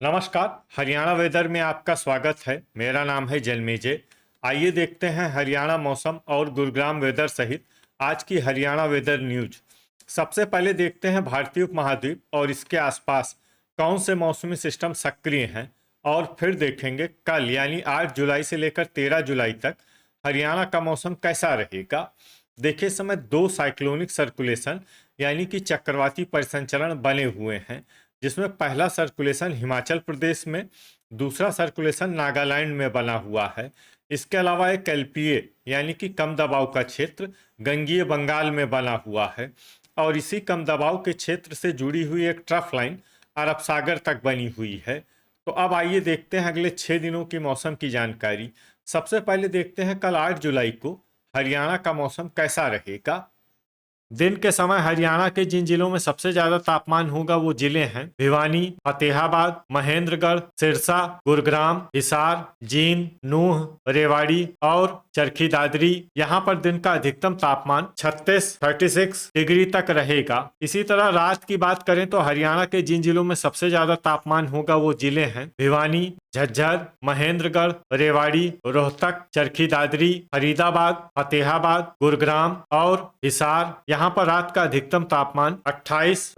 नमस्कार। हरियाणा वेदर में आपका स्वागत है। मेरा नाम है जन्मेजय। आइए देखते हैं हरियाणा मौसम और गुरुग्राम वेदर सहित आज की हरियाणा वेदर न्यूज। सबसे पहले देखते हैं भारतीय उपमहाद्वीप और इसके आसपास कौन से मौसमी सिस्टम सक्रिय हैं, और फिर देखेंगे कल यानी 8 जुलाई से लेकर 13 जुलाई तक हरियाणा का मौसम कैसा रहेगा। देखिए, इस समय दो साइक्लोनिक सर्कुलेशन यानी कि चक्रवाती परिसंचरण बने हुए हैं, जिसमें पहला सर्कुलेशन हिमाचल प्रदेश में, दूसरा सर्कुलेशन नागालैंड में बना हुआ है। इसके अलावा एक एलपीए यानी कि कम दबाव का क्षेत्र गंगीय बंगाल में बना हुआ है, और इसी कम दबाव के क्षेत्र से जुड़ी हुई एक ट्रफ लाइन अरब सागर तक बनी हुई है। तो अब आइए देखते हैं अगले 6 दिनों की मौसम की जानकारी। सबसे पहले देखते हैं कल 8 जुलाई को हरियाणा का मौसम कैसा रहेगा। दिन के समय हरियाणा के जिन जिलों में सबसे ज्यादा तापमान होगा वो जिले हैं भिवानी, फतेहाबाद, महेंद्रगढ़, सिरसा, गुरुग्राम, हिसार, जींद, नूंह, रेवाड़ी और चरखी दादरी। यहाँ पर दिन का अधिकतम तापमान 36 डिग्री तक रहेगा। इसी तरह रात की बात करें तो हरियाणा के जिन जिलों में सबसे ज्यादा तापमान होगा वो जिले हैं भिवानी, झज्जर, महेंद्रगढ़, रेवाड़ी, रोहतक, चरखी दादरी, फरीदाबाद, फतेहाबाद, गुरुग्राम और हिसार। यहाँ पर रात का अधिकतम तापमान 28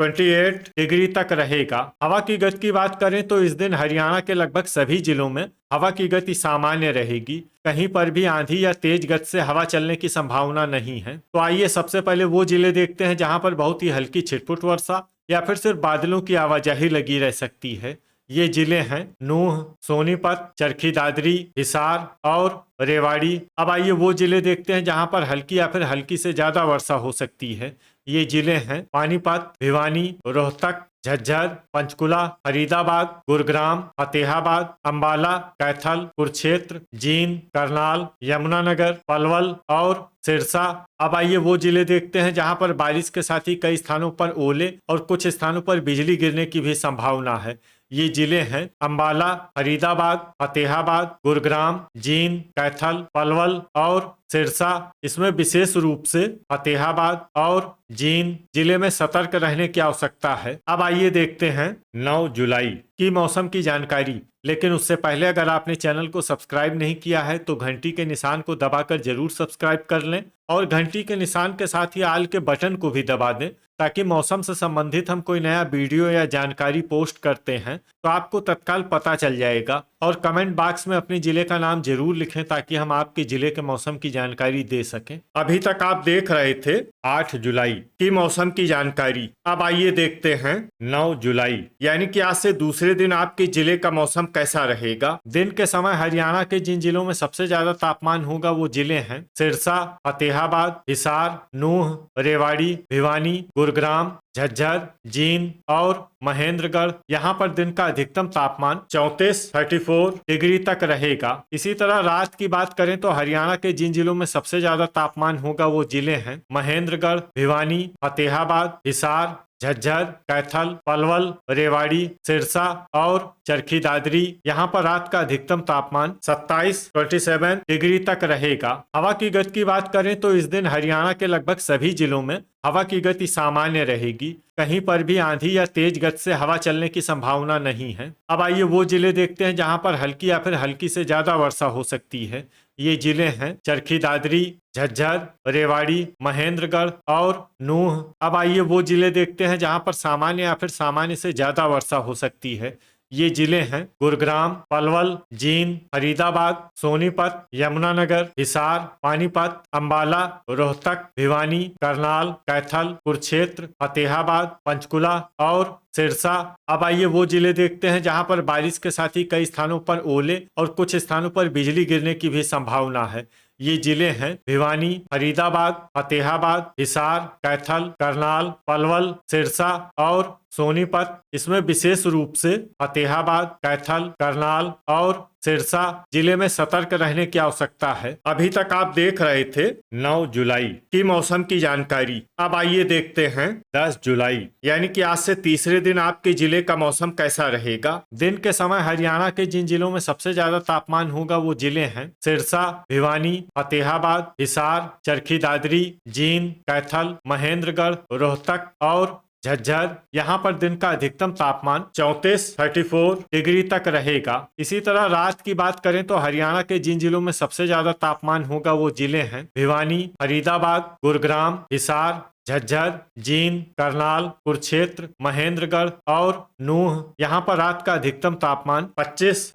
डिग्री तक रहेगा। हवा की गति की बात करें तो इस दिन हरियाणा के लगभग सभी जिलों में हवा की गति सामान्य रहेगी। कहीं पर भी आंधी या तेज गति से हवा चलने की संभावना नहीं है। तो आइए सबसे पहले वो जिले देखते हैं जहां पर बहुत ही हल्की छिटपुट वर्षा या फिर सिर्फ बादलों की आवाजाही लगी रह सकती है। ये जिले हैं नूंह, सोनीपत, चरखी दादरी, हिसार और रेवाड़ी। अब आइए वो जिले देखते हैं जहां पर हल्की या फिर हल्की से ज्यादा वर्षा हो सकती है। ये जिले हैं पानीपत, भिवानी, रोहतक, झज्जर, पंचकुला, फरीदाबाद, गुरुग्राम, फतेहाबाद, अंबाला, कैथल, कुरुक्षेत्र, जींद, करनाल, यमुनानगर, पलवल और सिरसा। अब आइए वो जिले देखते हैं जहां पर बारिश के साथ ही कई स्थानों पर ओले और कुछ स्थानों पर बिजली गिरने की भी संभावना है। ये जिले हैं अंबाला, फरीदाबाद, फतेहाबाद, गुरुग्राम, जींद, कैथल, पलवल और सिरसा। इसमें विशेष रूप से फतेहाबाद और जींद जिले में सतर्क रहने की आवश्यकता है। अब आइए देखते हैं 9 जुलाई की मौसम की जानकारी। लेकिन उससे पहले अगर आपने चैनल को सब्सक्राइब नहीं किया है तो घंटी के निशान को दबाकर जरूर सब्सक्राइब कर लें, और घंटी के निशान के साथ ही आल के बटन को भी दबा दें, ताकि मौसम से संबंधित हम कोई नया वीडियो या जानकारी पोस्ट करते हैं तो आपको तत्काल पता चल जाएगा। और कमेंट बॉक्स में अपने जिले का नाम जरूर लिखें ताकि हम आपके जिले के मौसम की जानकारी दे सकें। अभी तक आप देख रहे थे 8 जुलाई की मौसम की जानकारी। अब आइए देखते हैं 9 जुलाई यानी कि आज से दूसरे दिन आपके जिले का मौसम कैसा रहेगा। दिन के समय हरियाणा के जिन जिलों में सबसे ज्यादा तापमान होगा वो जिले हैं सिरसा, फतेहाबाद, हिसार, नूंह, रेवाड़ी, भिवानी, गुरुग्राम, झज्जर, जींद और महेंद्रगढ़। यहाँ पर दिन का अधिकतम तापमान 34 डिग्री तक रहेगा। इसी तरह रात की बात करें तो हरियाणा के जिन जिलों में सबसे ज्यादा तापमान होगा वो जिले हैं महेंद्रगढ़, भिवानी, फतेहाबाद, हिसार, झज्जर, कैथल, पलवल, रेवाड़ी, सिरसा और चरखी दादरी। यहाँ पर रात का अधिकतम तापमान 27 डिग्री तक रहेगा। हवा की गति की बात करें तो इस दिन हरियाणा के लगभग सभी जिलों में हवा की गति सामान्य रहेगी। कहीं पर भी आंधी या तेज गति से हवा चलने की संभावना नहीं है। अब आइए वो जिले देखते हैं जहां पर हल्की या फिर हल्की से ज्यादा वर्षा हो सकती है। ये जिले हैं चरखी दादरी, झज्जर, रेवाड़ी, महेंद्रगढ़ और नूंह। अब आइए वो जिले देखते हैं जहां पर सामान्य या फिर सामान्य से ज्यादा वर्षा हो सकती है। ये जिले हैं गुरुग्राम, पलवल, जींद, फरीदाबाद, सोनीपत, यमुनानगर, हिसार, पानीपत, अंबाला, रोहतक, भिवानी, करनाल, कैथल, कुरुक्षेत्र, फतेहाबाद, पंचकुला और सिरसा। अब आइए वो जिले देखते हैं जहां पर बारिश के साथ ही कई स्थानों पर ओले और कुछ स्थानों पर बिजली गिरने की भी संभावना है। ये जिले हैं भिवानी, फरीदाबाद, फतेहाबाद, हिसार, कैथल, करनाल, पलवल, सिरसा और सोनीपत। इसमें विशेष रूप से फतेहाबाद, कैथल, करनाल और सिरसा जिले में सतर्क रहने की आवश्यकता है। अभी तक आप देख रहे थे 9 जुलाई की मौसम की जानकारी। अब आइए देखते हैं 10 जुलाई यानी कि आज से तीसरे दिन आपके जिले का मौसम कैसा रहेगा। दिन के समय हरियाणा के जिन जिलों में सबसे ज्यादा तापमान होगा वो जिले हैं सिरसा, भिवानी, फतेहाबाद, हिसार, चरखी दादरी, जींद, कैथल, महेंद्रगढ़, रोहतक और झज्जर, यहाँ पर दिन का अधिकतम तापमान 34 डिग्री तक रहेगा। इसी तरह रात की बात करें तो हरियाणा के जिन जिलों में सबसे ज्यादा तापमान होगा वो जिले हैं भिवानी, फरीदाबाद, गुरुग्राम, हिसार, झज्जर, जींद, करनाल, कुरुक्षेत्र, महेंद्रगढ़ और नूह। यहाँ पर रात का अधिकतम तापमान 25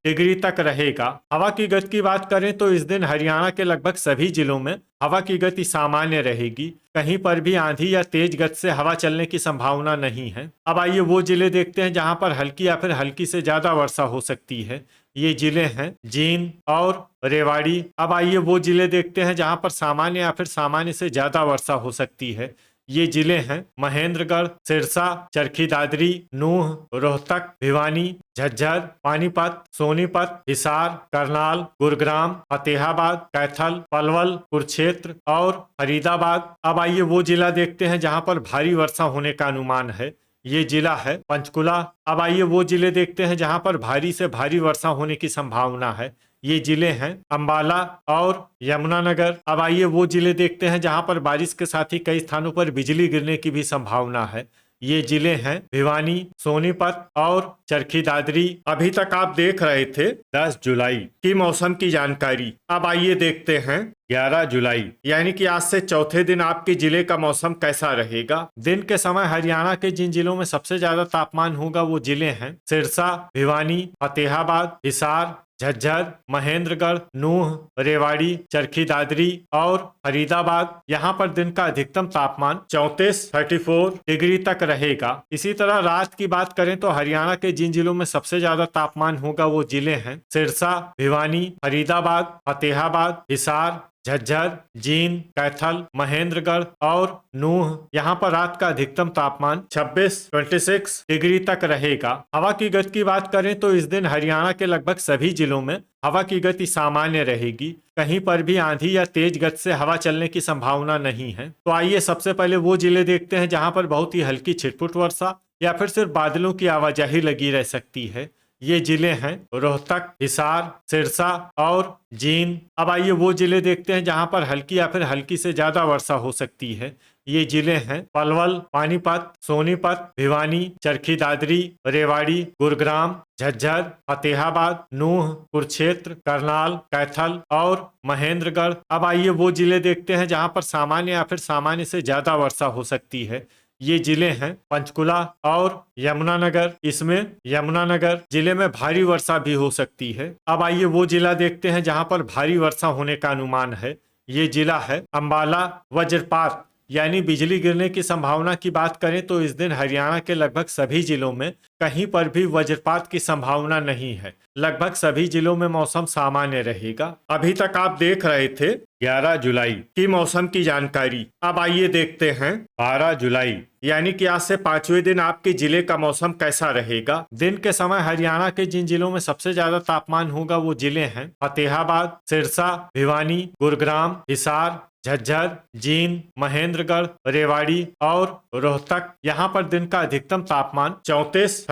डिग्री तक रहेगा। हवा की गति की बात करें तो इस दिन हरियाणा के लगभग सभी जिलों में हवा की गति सामान्य रहेगी। कहीं पर भी आंधी या तेज गति से हवा चलने की संभावना नहीं है। अब आइए वो जिले देखते हैं जहां पर हल्की या फिर हल्की से ज्यादा वर्षा हो सकती है। ये जिले हैं जींद और रेवाड़ी। अब आइए वो जिले देखते हैं जहां पर सामान्य या फिर सामान्य से ज्यादा वर्षा हो सकती है। ये जिले हैं महेंद्रगढ़, सिरसा, चरखी दादरी, नूह, रोहतक, भिवानी, झज्जर, पानीपत, सोनीपत, हिसार, करनाल, गुरुग्राम, फतेहाबाद, कैथल, पलवल, कुरुक्षेत्र और फरीदाबाद। अब आइए वो जिला देखते हैं जहां पर भारी वर्षा होने का अनुमान है। ये जिला है पंचकुला। अब आइए वो जिले देखते हैं जहां पर भारी से भारी वर्षा होने की संभावना है। ये जिले हैं अंबाला और यमुनानगर। अब आइए वो जिले देखते हैं जहां पर बारिश के साथ ही कई स्थानों पर बिजली गिरने की भी संभावना है। ये जिले हैं भिवानी, सोनीपत और चरखी दादरी। अभी तक आप देख रहे थे 10 जुलाई की मौसम की जानकारी। अब आइए देखते हैं 11 जुलाई यानी कि आज से चौथे दिन आपके जिले का मौसम कैसा रहेगा। दिन के समय हरियाणा के जिन जिलों में सबसे ज्यादा तापमान होगा वो जिले हैं सिरसा, भिवानी, फतेहाबाद, हिसार, झज्जर, महेंद्रगढ़, नूह, रेवाड़ी, चरखी दादरी और फरीदाबाद। यहाँ पर दिन का अधिकतम तापमान 34 डिग्री तक रहेगा। इसी तरह रात की बात करें तो हरियाणा के जिन जिलों में सबसे ज्यादा तापमान होगा वो जिले हैं सिरसा, भिवानी, फरीदाबाद, फतेहाबाद, हिसार, झज्जर, जींद, कैथल, महेंद्रगढ़ और नूह। यहाँ पर रात का अधिकतम तापमान 26 डिग्री तक रहेगा। हवा की गति की बात करें तो इस दिन हरियाणा के लगभग सभी जिलों में हवा की गति सामान्य रहेगी। कहीं पर भी आंधी या तेज गति से हवा चलने की संभावना नहीं है। तो आइए सबसे पहले वो जिले देखते हैं जहां पर बहुत ही हल्की छिटपुट वर्षा या फिर सिर्फ बादलों की आवाजाही लगी रह सकती है। ये जिले हैं रोहतक, हिसार, सिरसा और जींद। अब आइए वो जिले देखते हैं जहां पर हल्की या फिर हल्की से ज्यादा वर्षा हो सकती है। ये जिले हैं पलवल, पानीपत, सोनीपत, भिवानी, चरखी दादरी, रेवाड़ी, गुरुग्राम, झज्जर, फतेहाबाद, नूह, कुरुक्षेत्र, करनाल, कैथल और महेंद्रगढ़। अब आइए वो जिले देखते हैं जहां पर सामान्य या फिर सामान्य से ज्यादा वर्षा हो सकती है। ये जिले हैं पंचकुला और यमुनानगर। इसमें यमुनानगर जिले में भारी वर्षा भी हो सकती है। अब आइए वो जिला देखते हैं जहां पर भारी वर्षा होने का अनुमान है। ये जिला है अंबाला। वज्रपात यानी बिजली गिरने की संभावना की बात करें तो इस दिन हरियाणा के लगभग सभी जिलों में कहीं पर भी वज्रपात की संभावना नहीं है। लगभग सभी जिलों में मौसम सामान्य रहेगा। अभी तक आप देख रहे थे 11 जुलाई की मौसम की जानकारी। अब आइए देखते हैं 12 जुलाई यानी कि आज से 5वें दिन आपके जिले का मौसम कैसा रहेगा। दिन के समय हरियाणा के जिन जिलों में सबसे ज्यादा तापमान होगा वो जिले हैं फतेहाबाद, सिरसा, भिवानी, गुरुग्राम, हिसार, झज्जर, जींद, महेंद्रगढ़, रेवाड़ी और रोहतक। यहाँ पर दिन का अधिकतम तापमान 34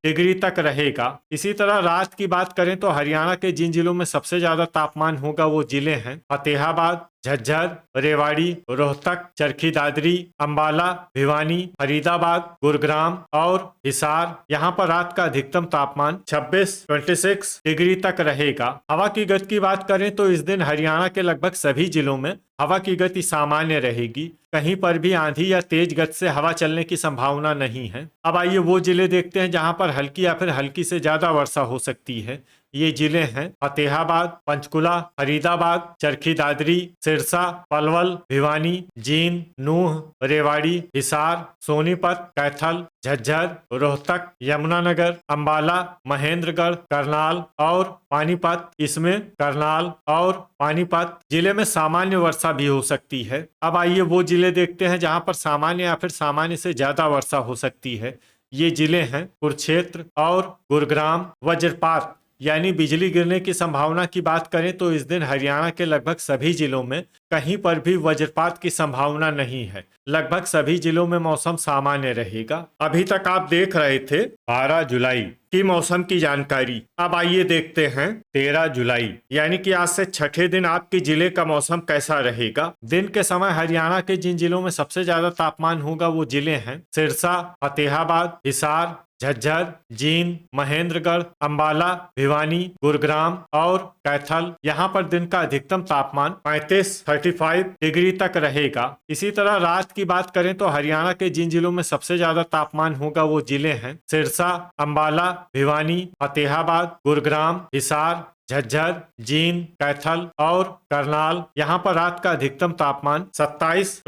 डिग्री तक रहेगा। इसी तरह रात की बात करें तो हरियाणा के जिन जिलों में सबसे ज्यादा तापमान होगा वो जिले हैं फतेहाबाद, झज्जर, रेवाड़ी, रोहतक, चरखी दादरी, अंबाला, भिवानी, फरीदाबाद, गुरुग्राम और हिसार। यहाँ पर रात का अधिकतम तापमान 26 डिग्री तक रहेगा। हवा की गति की बात करें तो इस दिन हरियाणा के लगभग सभी जिलों में हवा की गति सामान्य रहेगी। कहीं पर भी आंधी या तेज गति से हवा चलने की संभावना नहीं है। अब आइए वो जिले देखते हैं जहां पर हल्की या फिर हल्की से ज्यादा वर्षा हो सकती है। ये जिले हैं फतेहाबाद, पंचकुला, फरीदाबाद, चरखी दादरी, सिरसा, पलवल, भिवानी, जींद, नूह, रेवाड़ी, हिसार, सोनीपत, कैथल, झज्जर, रोहतक, यमुनानगर, अंबाला, महेंद्रगढ़, करनाल और पानीपत। इसमें करनाल और पानीपत जिले में सामान्य वर्षा भी हो सकती है। अब आइए वो जिले देखते हैं जहां पर सामान्य या फिर सामान्य से ज्यादा वर्षा हो सकती है। ये जिले हैं कुरुक्षेत्र और गुरुग्राम। वज्रपात यानी बिजली गिरने की संभावना की बात करें तो इस दिन हरियाणा के लगभग सभी जिलों में कहीं पर भी वज्रपात की संभावना नहीं है। लगभग सभी जिलों में मौसम सामान्य रहेगा। अभी तक आप देख रहे थे 12 जुलाई की मौसम की जानकारी। अब आइए देखते हैं 13 जुलाई यानी कि आज से छठे दिन आपके जिले का मौसम कैसा रहेगा। दिन के समय हरियाणा के जिन जिलों में सबसे ज्यादा तापमान होगा वो जिले हैं सिरसा, फतेहाबाद, हिसार, झज्जर, जींद, महेंद्रगढ़, अंबाला, भिवानी, गुरुग्राम और कैथल। यहाँ पर दिन का अधिकतम तापमान 35 डिग्री तक रहेगा। इसी तरह रात की बात करें तो हरियाणा के जिन जिलों में सबसे ज्यादा तापमान होगा वो जिले हैं सिरसा, अंबाला, भिवानी, फतेहाबाद, गुरुग्राम, हिसार, झज्जर, जींद, कैथल और करनाल। यहाँ पर रात का अधिकतम तापमान 27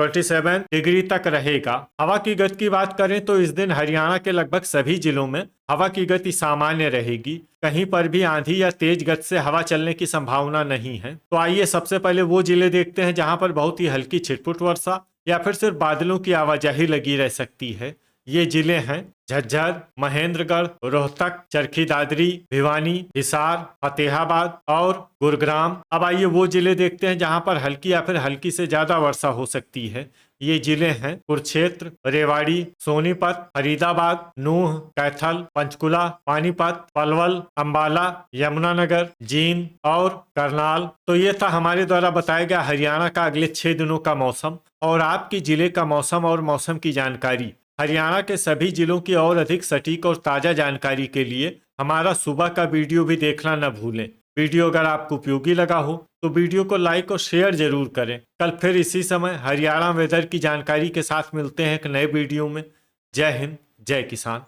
डिग्री तक रहेगा। हवा की गति की बात करें तो इस दिन हरियाणा के लगभग सभी जिलों में हवा की गति सामान्य रहेगी। कहीं पर भी आंधी या तेज गति से हवा चलने की संभावना नहीं है। तो आइए सबसे पहले वो जिले देखते हैं जहां पर बहुत ही हल्की छिटपुट वर्षा या फिर सिर्फ बादलों की आवाजाही लगी रह सकती है। ये जिले हैं झज्जर, महेंद्रगढ़, रोहतक, चरखी दादरी, भिवानी, हिसार, फतेहाबाद और गुरुग्राम। अब आइए वो जिले देखते हैं जहां पर हल्की या फिर हल्की से ज्यादा वर्षा हो सकती है। ये जिले हैं कुरुक्षेत्र, रेवाड़ी, सोनीपत, फरीदाबाद, नूह, कैथल, पंचकुला, पानीपत, पलवल, अंबाला, यमुनानगर, जींद और करनाल। तो ये था हमारे द्वारा बताया गया हरियाणा का अगले 6 दिनों का मौसम और आपके जिले का मौसम और मौसम की जानकारी। हरियाणा के सभी जिलों की और अधिक सटीक और ताजा जानकारी के लिए हमारा सुबह का वीडियो भी देखना न भूलें। वीडियो अगर आपको उपयोगी लगा हो तो वीडियो को लाइक और शेयर जरूर करें। कल फिर इसी समय हरियाणा वेदर की जानकारी के साथ मिलते हैं एक नए वीडियो में। जय हिंद, जय किसान।